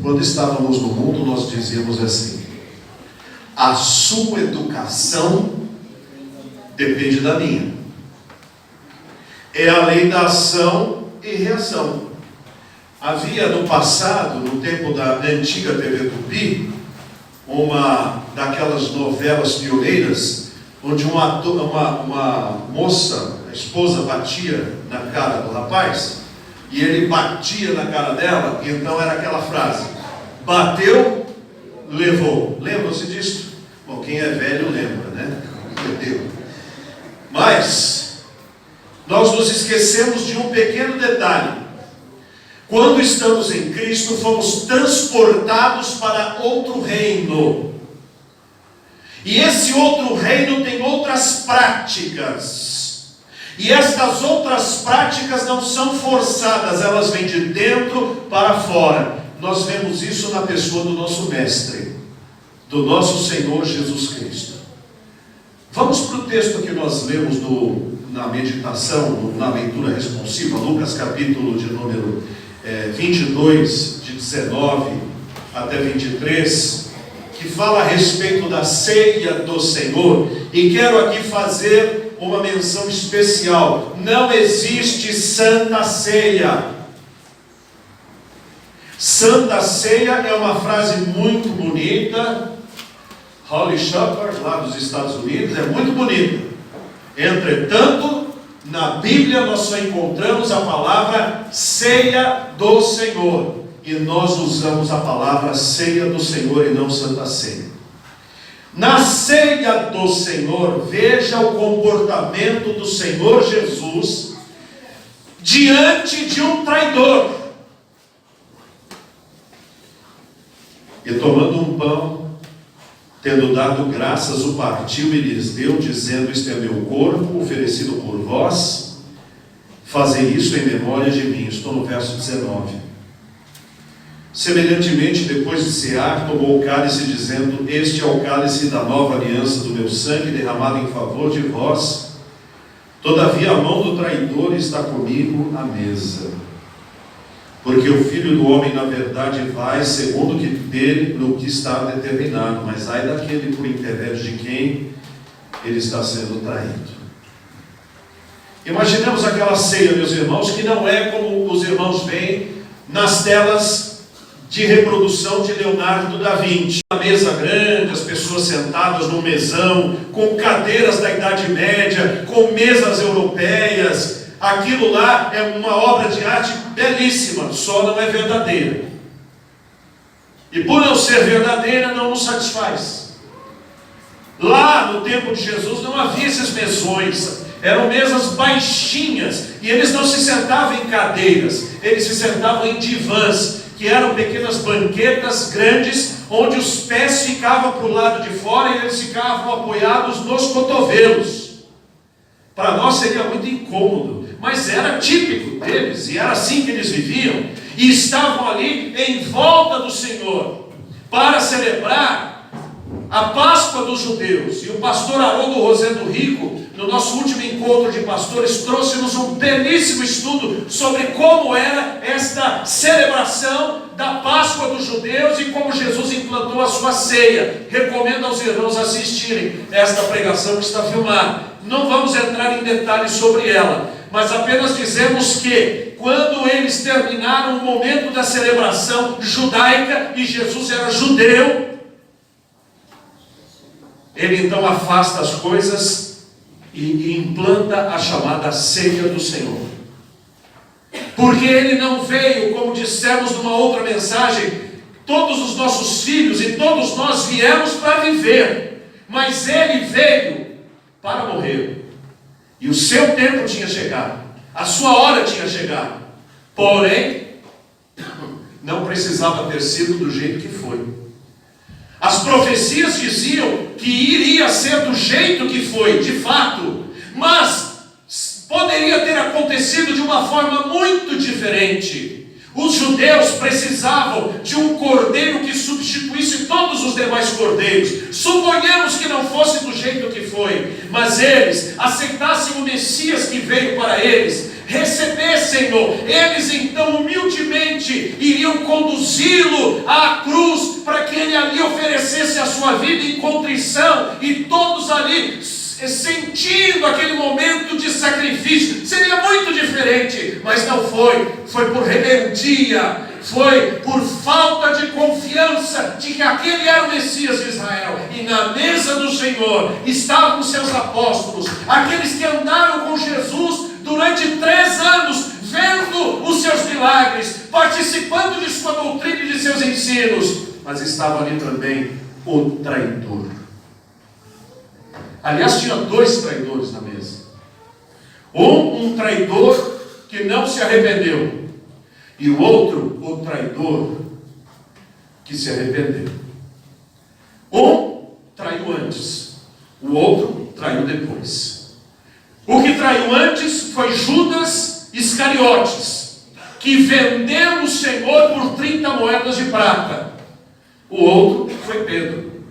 Quando estávamos no mundo, nós dizíamos assim: a sua educação depende da minha. É a lei da ação e reação. Havia no passado, no tempo da antiga TV Tupi, uma daquelas novelas pioneiras, onde uma moça, a esposa, batia na cara do rapaz, e ele batia na cara dela, e então era aquela frase: bateu, levou. Lembram-se disso? Bom, quem é velho lembra, né? Entendeu? Mas nós nos esquecemos de um pequeno detalhe. Quando estamos em Cristo, fomos transportados para outro reino. E esse outro reino tem outras práticas. E estas outras práticas não são forçadas, elas vêm de dentro para fora. Nós vemos isso na pessoa do nosso Mestre, do nosso Senhor Jesus Cristo. Vamos para o texto que nós lemos na meditação, na leitura responsiva, Lucas capítulo de número 22, de 19 até 23, que fala a respeito da ceia do Senhor. E quero aqui fazer uma menção especial: não existe Santa Ceia. Santa Ceia é uma frase muito bonita. Holy Supper, lá dos Estados Unidos, é muito bonita. Entretanto, na Bíblia nós só encontramos a palavra ceia do Senhor. E nós usamos a palavra ceia do Senhor e não Santa Ceia. Na ceia do Senhor, veja o comportamento do Senhor Jesus diante de um traidor. E tomando um pão, tendo dado graças, o partiu e lhes deu, dizendo: este é meu corpo, oferecido por vós, fazei isso em memória de mim. Estou no verso 19. Semelhantemente, depois de cear, tomou o cálice, dizendo: este é o cálice da nova aliança do meu sangue, derramado em favor de vós. Todavia a mão do traidor está comigo à mesa. Porque o Filho do Homem, na verdade, vai segundo o que dele, no que está determinado, mas ai daquele por intermédio de quem ele está sendo traído. Imaginemos aquela ceia, meus irmãos, que não é como os irmãos veem nas telas de reprodução de Leonardo da Vinci. Uma mesa grande, as pessoas sentadas no mesão, com cadeiras da Idade Média, com mesas europeias. Aquilo lá é uma obra de arte belíssima, só não é verdadeira. E por não ser verdadeira, não nos satisfaz. Lá no tempo de Jesus não havia esses mesões, eram mesas baixinhas, e eles não se sentavam em cadeiras, eles se sentavam em divãs, que eram pequenas banquetas grandes, onde os pés ficavam para o lado de fora e eles ficavam apoiados nos cotovelos. Para nós seria muito incômodo, mas era típico deles, e era assim que eles viviam, e estavam ali em volta do Senhor, para celebrar a Páscoa dos judeus. E o pastor Haroldo Rosendo Rico, no nosso último encontro de pastores, trouxe-nos um belíssimo estudo sobre como era esta celebração da Páscoa dos judeus e como Jesus implantou a sua ceia. Recomendo aos irmãos assistirem esta pregação que está filmada. Não vamos entrar em detalhes sobre ela, mas apenas dizemos que quando eles terminaram o momento da celebração judaica, e Jesus era judeu, ele então afasta as coisas e implanta a chamada ceia do Senhor. Porque ele não veio, como dissemos numa outra mensagem, todos os nossos filhos e todos nós viemos para viver, mas ele veio para morrer. E o seu tempo tinha chegado, a sua hora tinha chegado. Porém, não precisava ter sido do jeito que foi. As profecias diziam que iria ser do jeito que foi, de fato, mas poderia ter acontecido de uma forma muito diferente. Os judeus precisavam de um cordeiro que substituísse todos os demais cordeiros. Suponhamos suponhamos que não fosse do jeito que foi, mas eles aceitassem o Messias que veio para eles, recebessem-no, eles então humildemente iriam conduzi-lo à cruz, para que ele ali oferecesse a sua vida em contrição, e todos ali sentindo aquele momento de sacrifício. Seria muito diferente, mas não foi. Foi por rebeldia, foi por falta de confiança de que aquele era o Messias de Israel. E na mesa do Senhor estavam os seus apóstolos, aqueles que andaram com Jesus durante 3 anos, vendo os seus milagres, participando de sua doutrina e de seus ensinos. Mas estava ali também o traidor. Aliás, tinha 2 traidores na mesa. Um traidor que não se arrependeu, e o outro, o traidor que se arrependeu. Um traiu antes, o outro traiu depois. O que traiu antes foi Judas Iscariotes, que vendeu o Senhor por 30 moedas de prata. O outro foi Pedro,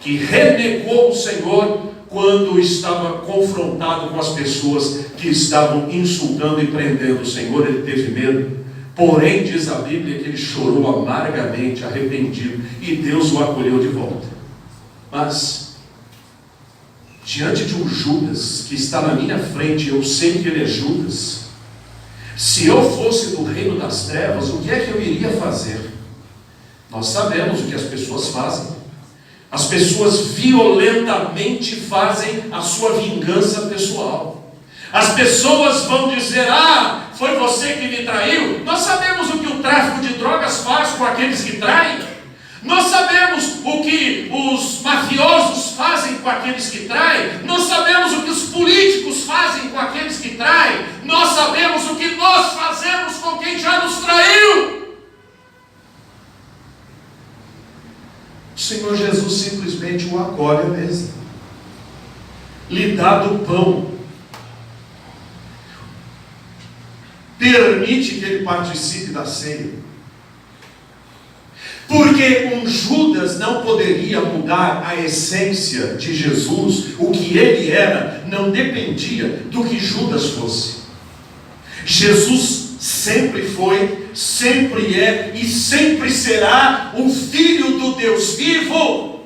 que renegou o Senhor quando estava confrontado com as pessoas que estavam insultando e prendendo o Senhor. Ele teve medo, porém diz a Bíblia que ele chorou amargamente, arrependido, e Deus o acolheu de volta. Mas diante de um Judas que está na minha frente, eu sei que ele é Judas. Se eu fosse do reino das trevas, o que é que eu iria fazer? Nós sabemos o que as pessoas fazem. As pessoas violentamente fazem a sua vingança pessoal. As pessoas vão dizer: ah, foi você que me traiu. Nós sabemos o que o tráfico de drogas faz com aqueles que traem. Nós sabemos o que os mafiosos fazem com aqueles que traem. Nós sabemos o que os políticos fazem com aqueles que traem. Nós sabemos o que nós fazemos com quem já nos traiu. O Senhor Jesus simplesmente o acolhe à mesa, lhe dá do pão, permite que ele participe da ceia, porque um Judas não poderia mudar a essência de Jesus. O que ele era não dependia do que Judas fosse. Jesus sempre foi, sempre é e sempre será o Filho do Deus vivo,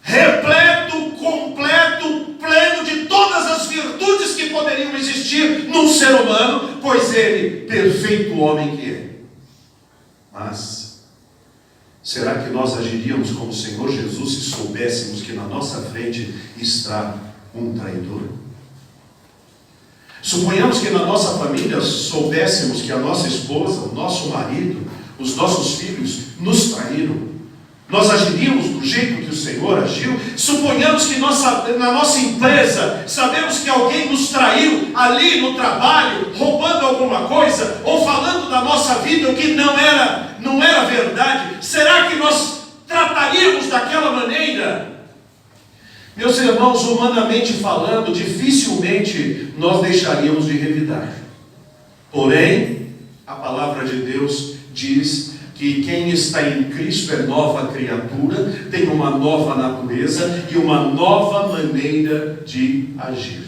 repleto, completo, pleno de todas as virtudes que poderiam existir num ser humano, pois ele, perfeito homem que é. Mas será que nós agiríamos como o Senhor Jesus se soubéssemos que na nossa frente está um traidor? Suponhamos que na nossa família soubéssemos que a nossa esposa, o nosso marido, os nossos filhos nos traíram. Nós agiríamos do jeito que o Senhor agiu? Suponhamos que na nossa empresa sabemos que alguém nos traiu ali no trabalho, roubando alguma coisa, ou falando da nossa vida o que não era verdade. Será que nós trataríamos daquela maneira? Meus irmãos, humanamente falando, dificilmente nós deixaríamos de revidar. Porém, a palavra de Deus diz que quem está em Cristo é nova criatura, tem uma nova natureza e uma nova maneira de agir.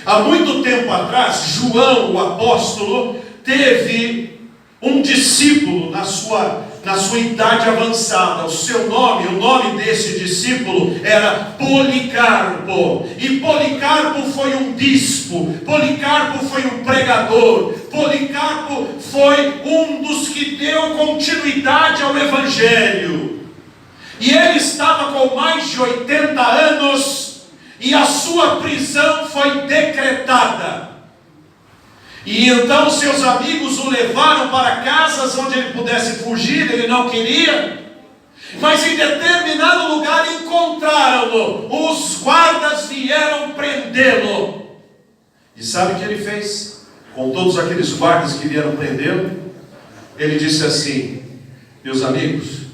Há muito tempo atrás, João, o apóstolo, teve um discípulo na sua idade avançada. O nome desse discípulo era Policarpo. E Policarpo foi um bispo, Policarpo foi um pregador, Policarpo foi um dos que deu continuidade ao Evangelho. E ele estava com mais de 80 anos, e a sua prisão foi decretada. E então seus amigos o levaram para casas onde ele pudesse fugir. Ele não queria, mas em determinado lugar encontraram-no. Os guardas vieram prendê-lo. E sabe o que ele fez com todos aqueles guardas que vieram prendê-lo? Ele disse assim: meus amigos,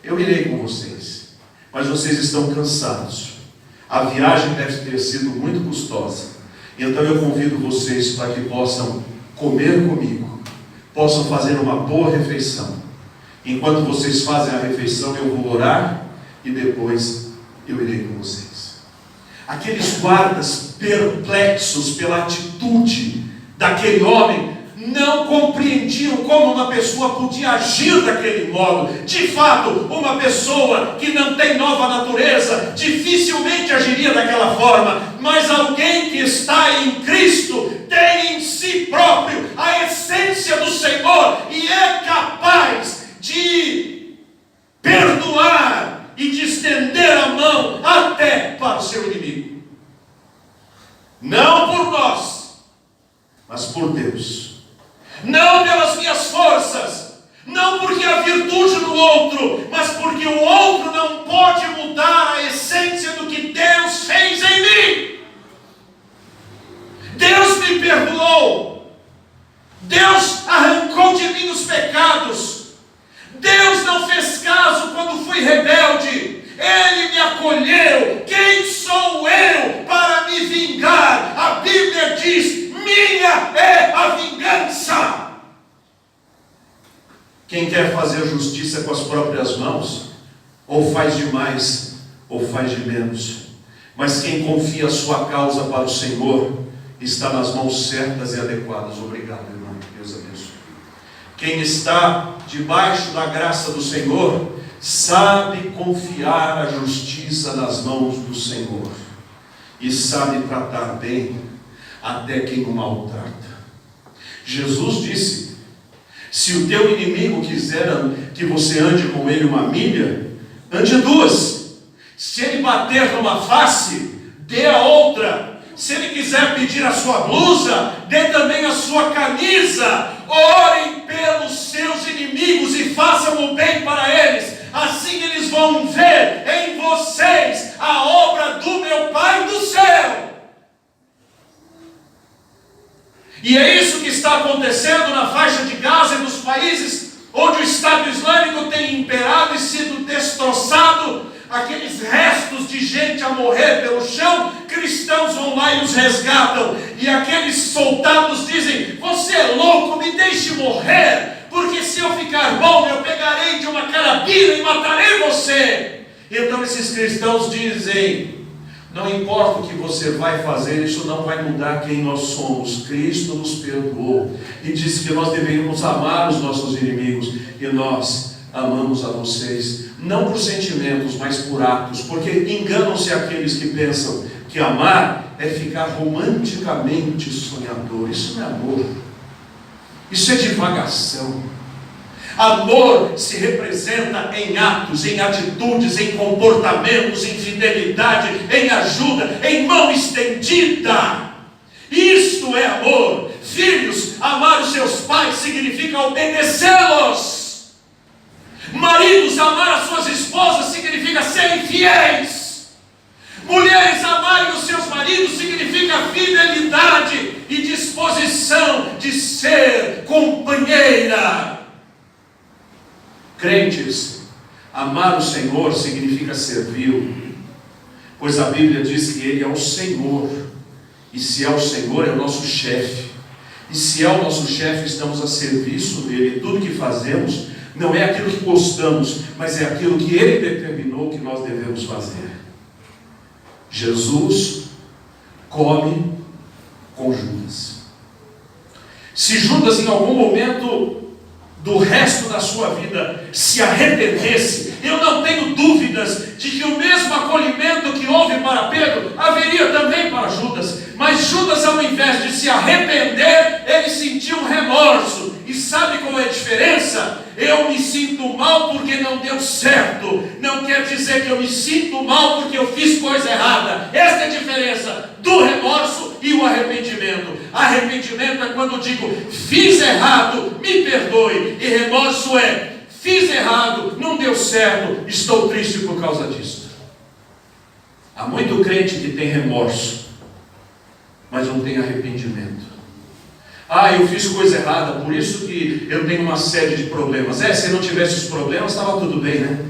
eu irei com vocês, mas vocês estão cansados. A viagem deve ter sido muito custosa. Então eu convido vocês para que possam comer comigo, possam fazer uma boa refeição. Enquanto vocês fazem a refeição, eu vou orar e depois eu irei com vocês. Aqueles guardas, perplexos pela atitude daquele homem, não compreendiam como uma pessoa podia agir daquele modo. De fato, uma pessoa que não tem nova natureza dificilmente agiria daquela forma, mas alguém que está em Cristo tem em si próprio a essência do Senhor e é capaz de perdoar e de estender a mão até para o seu inimigo. Não por nós, mas por Deus. Não pelas minhas forças, não porque há virtude no outro, mas porque o outro não pode mudar a essência do que Deus fez em mim. Deus me perdoou, Deus arrancou de mim os pecados, Deus não fez caso quando fui rebelde, Ele me acolheu. Quem sou eu para me vingar? A Bíblia diz: minha é a vingança. Quem quer fazer justiça com as próprias mãos, ou faz de mais, ou faz de menos. Mas quem confia a sua causa para o Senhor, está nas mãos certas e adequadas. Obrigado, irmão. Deus abençoe. Quem está debaixo da graça do Senhor, sabe confiar a justiça nas mãos do Senhor. E sabe tratar bem até quem o maltrata. Jesus disse: se o teu inimigo quiser que você ande com ele 1 milha, ande 2. Se ele bater numa face, dê a outra. Se ele quiser pedir a sua blusa, dê também a sua camisa. Orem pelos seus inimigos e façam o bem para eles. Assim eles vão ver em vocês a obra do meu Pai do céu. E é isso que está acontecendo na faixa de Gaza e nos países onde o Estado Islâmico tem imperado e sido destroçado. Aqueles restos de gente a morrer pelo chão, cristãos vão lá e os resgatam. E aqueles soldados dizem: você é louco, me deixe morrer, porque se eu ficar bom, eu pegarei de uma carabina e matarei você. Então esses cristãos dizem: não importa o que você vai fazer, isso não vai mudar quem nós somos. Cristo nos perdoou e disse que nós deveríamos amar os nossos inimigos, e nós amamos a vocês, não por sentimentos, mas por atos, porque enganam-se aqueles que pensam que amar é ficar romanticamente sonhador. Isso não é amor, isso é divagação. Amor se representa em atos, em atitudes, em comportamentos, em fidelidade, em ajuda, em mão estendida. Isto é amor. Filhos, amar os seus pais significa obedecê-los. Maridos, amar as suas esposas significa serem fiéis. Mulheres, amarem os seus maridos significa fidelidade e disposição de ser companheira. Crentes, amar o Senhor significa servi-lo, pois a Bíblia diz que Ele é o Senhor, e se é o Senhor, é o nosso chefe, e se é o nosso chefe, estamos a serviço dEle, e tudo que fazemos não é aquilo que gostamos, mas é aquilo que Ele determinou que nós devemos fazer. Jesus come com Judas. Se Judas em algum momento do resto da sua vida se arrependesse, eu não tenho dúvidas de que o mesmo acolhimento que houve para Pedro haveria também para Judas. Mas Judas, ao invés de se arrepender, ele sentiu remorso. E sabe qual é a diferença? Eu me sinto mal porque não deu certo, não quer dizer que eu me sinto mal porque eu fiz coisa errada. Esta é a diferença do remorso e o arrependimento. Arrependimento é quando eu digo: fiz errado, me perdoe. E remorso é: fiz errado, não deu certo, estou triste por causa disso. Há muito crente que tem remorso, mas não tem arrependimento. Eu fiz coisa errada, por isso que eu tenho uma série de problemas. Se não tivesse os problemas, estava tudo bem, né?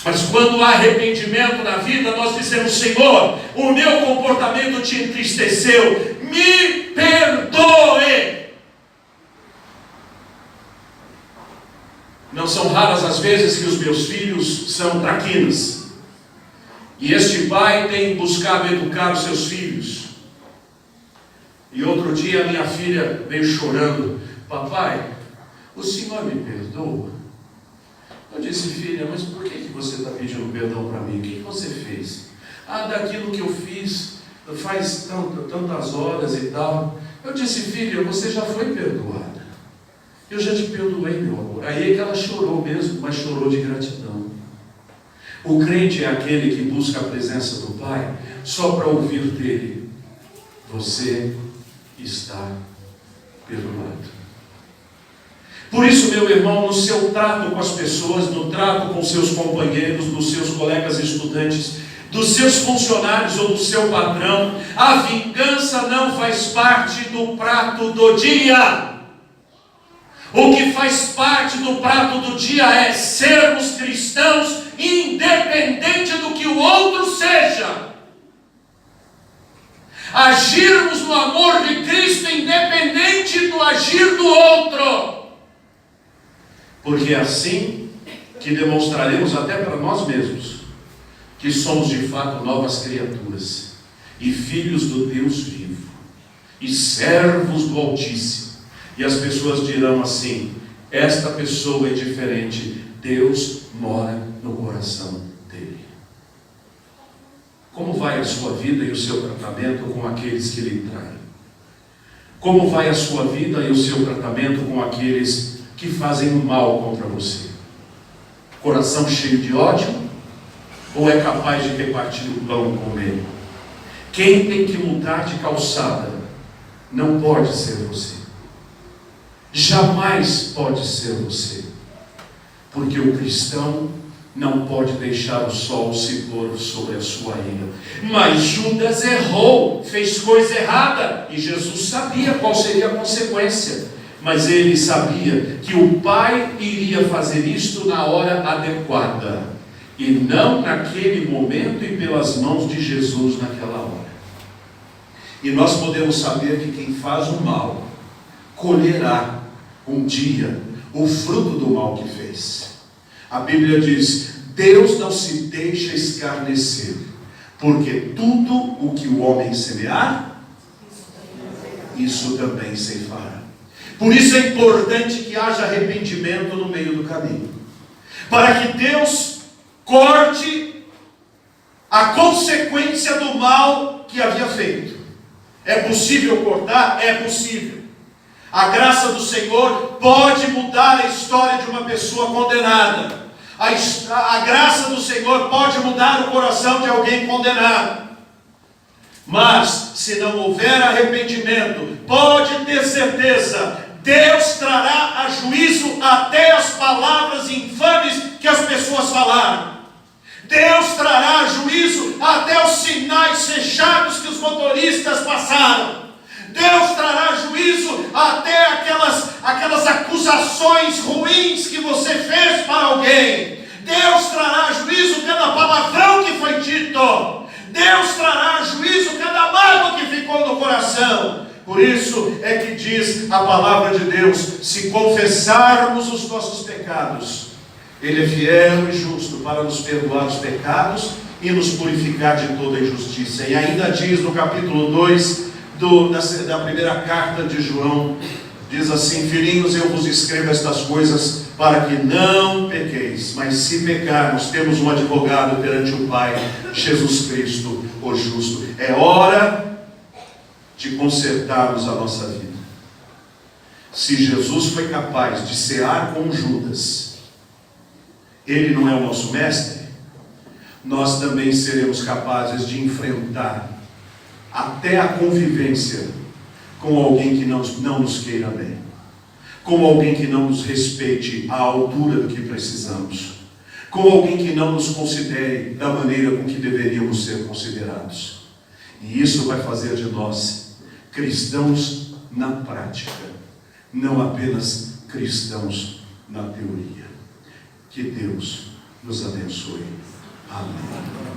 Mas quando há arrependimento na vida, nós dizemos: Senhor, o meu comportamento te entristeceu, me perdoe. Não são raras as vezes que os meus filhos são traquinas. E este pai tem buscado educar os seus filhos. E outro dia a minha filha veio chorando: papai, o senhor me perdoa? Eu disse: filha, mas por que você está pedindo perdão para mim? O que você fez? Daquilo que eu fiz faz tantas horas e tal. Eu disse: filha, você já foi perdoada. Eu já te perdoei, meu amor. Aí é que ela chorou mesmo, mas chorou de gratidão. O crente é aquele que busca a presença do Pai só para ouvir dele: você está perdoado. Por isso, meu irmão, no seu trato com as pessoas, no trato com seus companheiros, dos seus colegas estudantes, dos seus funcionários ou do seu patrão, a vingança não faz parte do prato do dia. O que faz parte do prato do dia é sermos cristãos, independente do que o outro seja. Agirmos no amor de Cristo, independente do agir do outro. Porque é assim que demonstraremos até para nós mesmos que somos de fato novas criaturas e filhos do Deus vivo e servos do Altíssimo. E as pessoas dirão assim: esta pessoa é diferente, Deus mora no coração dele. Como vai a sua vida e o seu tratamento com aqueles que lhe traem? Como vai a sua vida e o seu tratamento com aqueles que fazem o mal contra você? Coração cheio de ódio? Ou é capaz de repartir o pão com ele? Quem tem que mudar de calçada não pode ser você. Jamais pode ser você. Porque o cristão não pode deixar o sol se pôr sobre a sua ira. Mas Judas errou, fez coisa errada, e Jesus sabia qual seria a consequência. Mas ele sabia que o Pai iria fazer isto na hora adequada, e não naquele momento e pelas mãos de Jesus naquela hora. E nós podemos saber que quem faz o mal colherá um dia o fruto do mal que fez. A Bíblia diz: Deus não se deixa escarnecer, porque tudo o que o homem semear, isso também ceifará. Por isso é importante que haja arrependimento no meio do caminho, para que Deus corte a consequência do mal que havia feito. É possível cortar? É possível. A graça do Senhor pode mudar a história de uma pessoa condenada. A graça do Senhor pode mudar o coração de alguém condenado. Mas, se não houver arrependimento, pode ter certeza, Deus trará a juízo até as palavras infames que as pessoas falaram. Deus trará a juízo até os sinais fechados que os motoristas passaram. Deus trará juízo até aquelas acusações ruins que você fez para alguém. Deus trará juízo cada palavrão que foi dito. Deus trará juízo cada mágoa que ficou no coração. Por isso é que diz a palavra de Deus: se confessarmos os nossos pecados, Ele é fiel e justo para nos perdoar os pecados e nos purificar de toda injustiça. E ainda diz no capítulo 2 da primeira carta de João, diz assim: filhinhos, eu vos escrevo estas coisas para que não pequeis, mas se pecarmos, temos um advogado perante o Pai, Jesus Cristo, o justo. É hora de consertarmos a nossa vida. Se Jesus foi capaz de cear com Judas, ele não é o nosso mestre, nós também seremos capazes de enfrentar até a convivência com alguém que não nos queira bem, com alguém que não nos respeite à altura do que precisamos, com alguém que não nos considere da maneira com que deveríamos ser considerados. E isso vai fazer de nós cristãos na prática, não apenas cristãos na teoria. Que Deus nos abençoe. Amém.